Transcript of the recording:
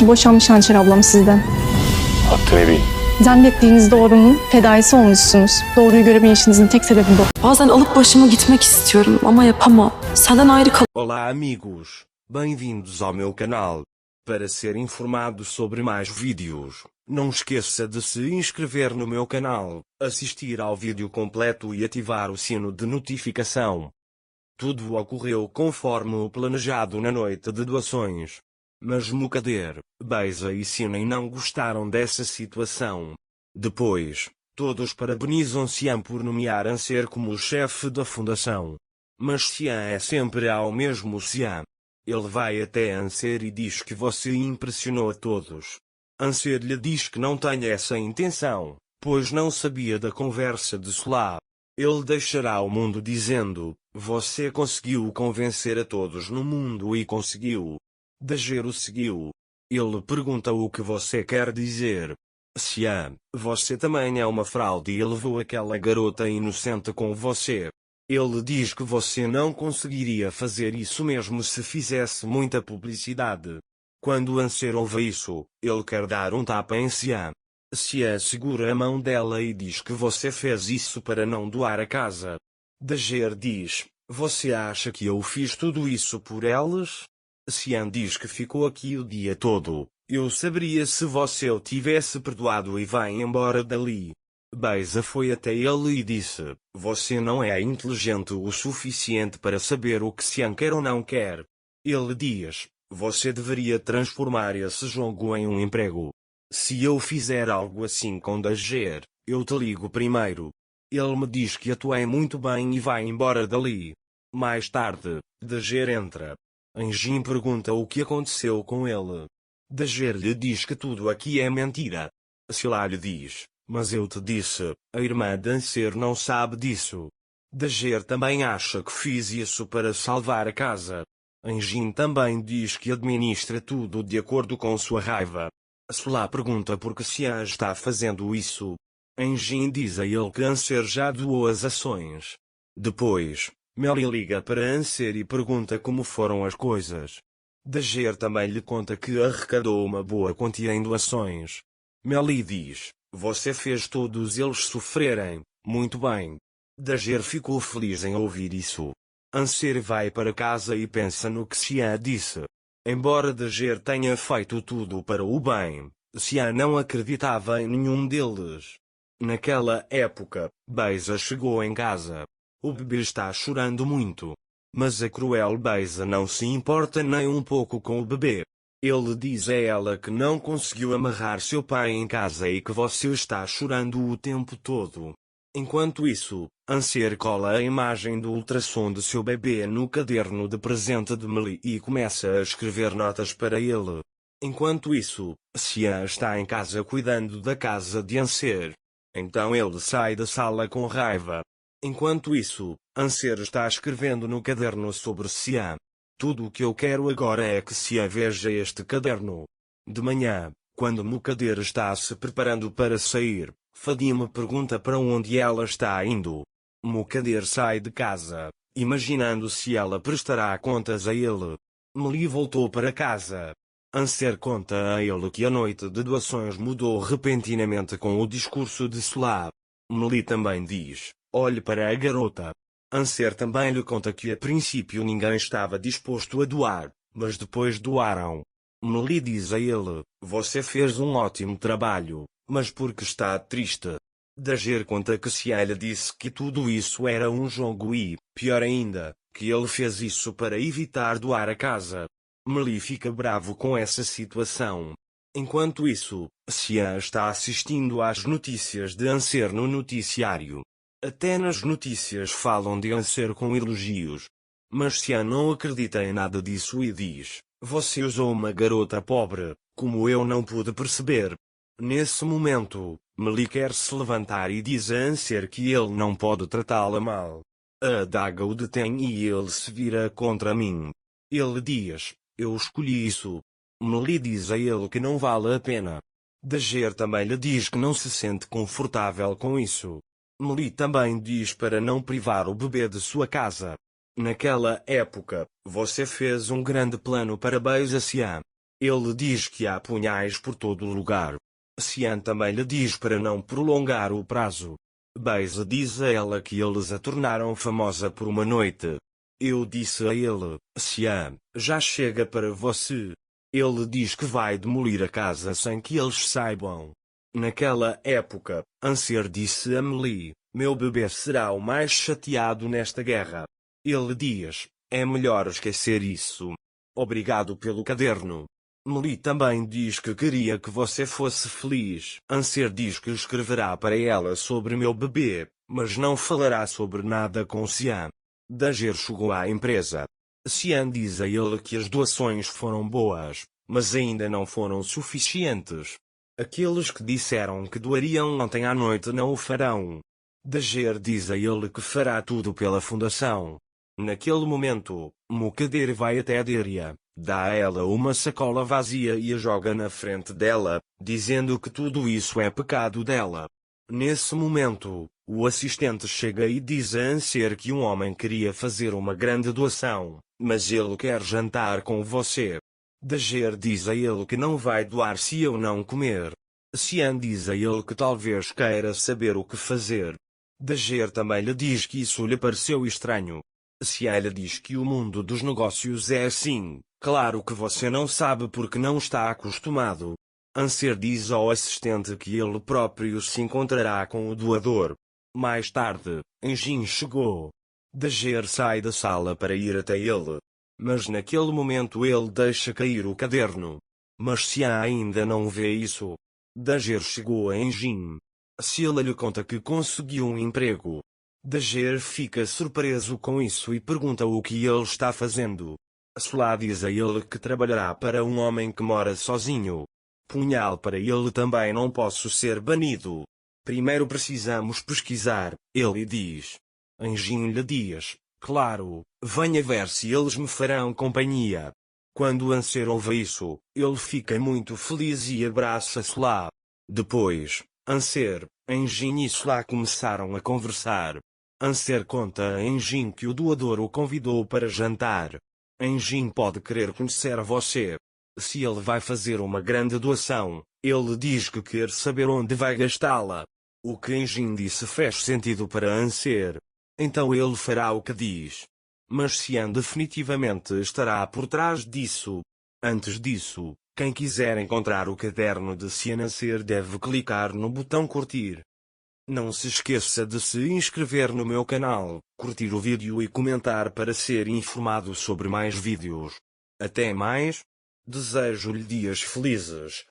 Boşanmış Hançer ablam sizden. Haddini bil. Zannettiğiniz doğru mu? Fedaisi olmuşsunuz. Doğruyu göremeyişinizin tek sebebi bu. Bazen alıp başımı gitmek istiyorum ama yapamam. Senden ayrı Olá amigos, bem-vindos ao meu canal. Para ser informado sobre mais vídeos, não esqueça de se inscrever no meu canal, assistir ao vídeo completo e ativar o sino de notificação. Tudo ocorreu conforme o planejado na noite de doações. Mas Mukader, Beiza e Sinem não gostaram dessa situação. Depois, todos parabenizam Sian por nomear Anser como o chefe da fundação. Mas Sian é sempre ao mesmo Sian. Ele vai até Anser e diz que você impressionou a todos. Anser lhe diz que não tem essa intenção, pois não sabia da conversa de Solá. Ele deixará o mundo dizendo: você conseguiu convencer a todos no mundo e conseguiu. Dager o seguiu. Ele pergunta o que você quer dizer. Sian, você também é uma fraude e levou aquela garota inocente com você. Ele diz que você não conseguiria fazer isso mesmo se fizesse muita publicidade. Quando Anser ouve isso, ele quer dar um tapa em Sian. Sian segura a mão dela e diz que você fez isso para não doar a casa. Dager diz: você acha que eu fiz tudo isso por elas? Sian diz que ficou aqui o dia todo. Eu saberia se você o tivesse perdoado e vai embora dali. Beiza foi até ele e disse: você não é inteligente o suficiente para saber o que Sian quer ou não quer. Ele diz: você deveria transformar esse jogo em um emprego. Se eu fizer algo assim com Dager, eu te ligo primeiro. Ele me diz que atuei muito bem e vai embora dali. Mais tarde, Dager entra. Anjin pergunta o que aconteceu com ele. Dager lhe diz que tudo aqui é mentira. Sila lhe diz: mas eu te disse, a irmã de Anser não sabe disso. Dager também acha que fiz isso para salvar a casa. Anjin também diz que administra tudo de acordo com sua raiva. Sila pergunta por que Sian está fazendo isso. Anjin diz a ele que Anser já doou as ações. Depois, Meli liga para Anser e pergunta como foram as coisas. Dager também lhe conta que arrecadou uma boa quantia em doações. Meli diz: você fez todos eles sofrerem, muito bem. Dager ficou feliz em ouvir isso. Anser vai para casa e pensa no que Sian disse. Embora Dager tenha feito tudo para o bem, Sian não acreditava em nenhum deles. Naquela época, Beiza chegou em casa. O bebê está chorando muito. Mas a cruel Beiza não se importa nem um pouco com o bebê. Ele diz a ela que não conseguiu amarrar seu pai em casa e que você está chorando o tempo todo. Enquanto isso, Anser cola a imagem do ultrassom de seu bebê no caderno de presente de Meli e começa a escrever notas para ele. Enquanto isso, Sian está em casa cuidando da casa de Anser. Então ele sai da sala com raiva. Enquanto isso, Anser está escrevendo no caderno sobre Sian. Tudo o que eu quero agora é que Sian veja este caderno. De manhã, quando Mukader está se preparando para sair, Fadime pergunta para onde ela está indo. Mukader sai de casa, imaginando se ela prestará contas a ele. Meli voltou para casa. Anser conta a ele que a noite de doações mudou repentinamente com o discurso de Solá. Meli também diz: olhe para a garota. Anser também lhe conta que a princípio ninguém estava disposto a doar, mas depois doaram. Meli diz a ele: você fez um ótimo trabalho, mas por que está triste? Dager conta que Sian lhe disse que tudo isso era um jogo e, pior ainda, que ele fez isso para evitar doar a casa. Meli fica bravo com essa situação. Enquanto isso, Sian está assistindo às notícias de Anser no noticiário. Até nas notícias falam de Anser com elogios. Mas Sian não acredita em nada disso e diz: você usou uma garota pobre, como eu não pude perceber. Nesse momento, Meli quer se levantar e diz a Anser que ele não pode tratá-la mal. A adaga o detém e ele se vira contra mim. Ele diz: eu escolhi isso. Meli diz a ele que não vale a pena. Dager também lhe diz que não se sente confortável com isso. Meli também diz para não privar o bebê de sua casa. Naquela época, você fez um grande plano para Beiza Sian. Ele diz que há punhais por todo o lugar. Cian também lhe diz para não prolongar o prazo. Beiza diz a ela que eles a tornaram famosa por uma noite. Eu disse a ele, Cian, já chega para você. Ele diz que vai demolir a casa sem que eles saibam. Naquela época, Anser disse a Melie, meu bebê será o mais chateado nesta guerra. Ele diz, é melhor esquecer isso. Obrigado pelo caderno. Melie também diz que queria que você fosse feliz. Anser diz que escreverá para ela sobre meu bebê, mas não falará sobre nada com Cian. Dager chegou à empresa. Cian diz a ele que as doações foram boas, mas ainda não foram suficientes. Aqueles que disseram que doariam ontem à noite não o farão. Dager diz a ele que fará tudo pela fundação. Naquele momento, Mukader vai até Deria, dá a ela uma sacola vazia e a joga na frente dela, dizendo que tudo isso é pecado dela. Nesse momento, o assistente chega e diz a Anser que um homem queria fazer uma grande doação, mas ele quer jantar com você. Dager diz a ele que não vai doar se eu não comer. Cian diz a ele que talvez queira saber o que fazer. Dager também lhe diz que isso lhe pareceu estranho. Cian lhe diz que o mundo dos negócios é assim, claro que você não sabe porque não está acostumado. Anser diz ao assistente que ele próprio se encontrará com o doador. Mais tarde, Engin chegou. Dager sai da sala para ir até ele. Mas naquele momento ele deixa cair o caderno. Mas Cian ainda não vê isso. Dager chegou a Engin. Cian lhe conta que conseguiu um emprego. Dager fica surpreso com isso e pergunta o que ele está fazendo. Solá diz a ele que trabalhará para um homem que mora sozinho. Punhal para ele também não posso ser banido. Primeiro precisamos pesquisar, ele diz. Engin lhe diz, claro, venha ver se eles me farão companhia. Quando Anser ouve isso, ele fica muito feliz e abraça Solá. Depois, Anser, Engin e Solá começaram a conversar. Anser conta a Engin que o doador o convidou para jantar. Engin pode querer conhecer você. Se ele vai fazer uma grande doação, ele diz que quer saber onde vai gastá-la. O que Engin disse fez sentido para Anser. Então ele fará o que diz. Mas Cian definitivamente estará por trás disso. Antes disso, quem quiser encontrar o caderno de Cian Anser deve clicar no botão curtir. Não se esqueça de se inscrever no meu canal, curtir o vídeo e comentar para ser informado sobre mais vídeos. Até mais. Desejo-lhe dias felizes.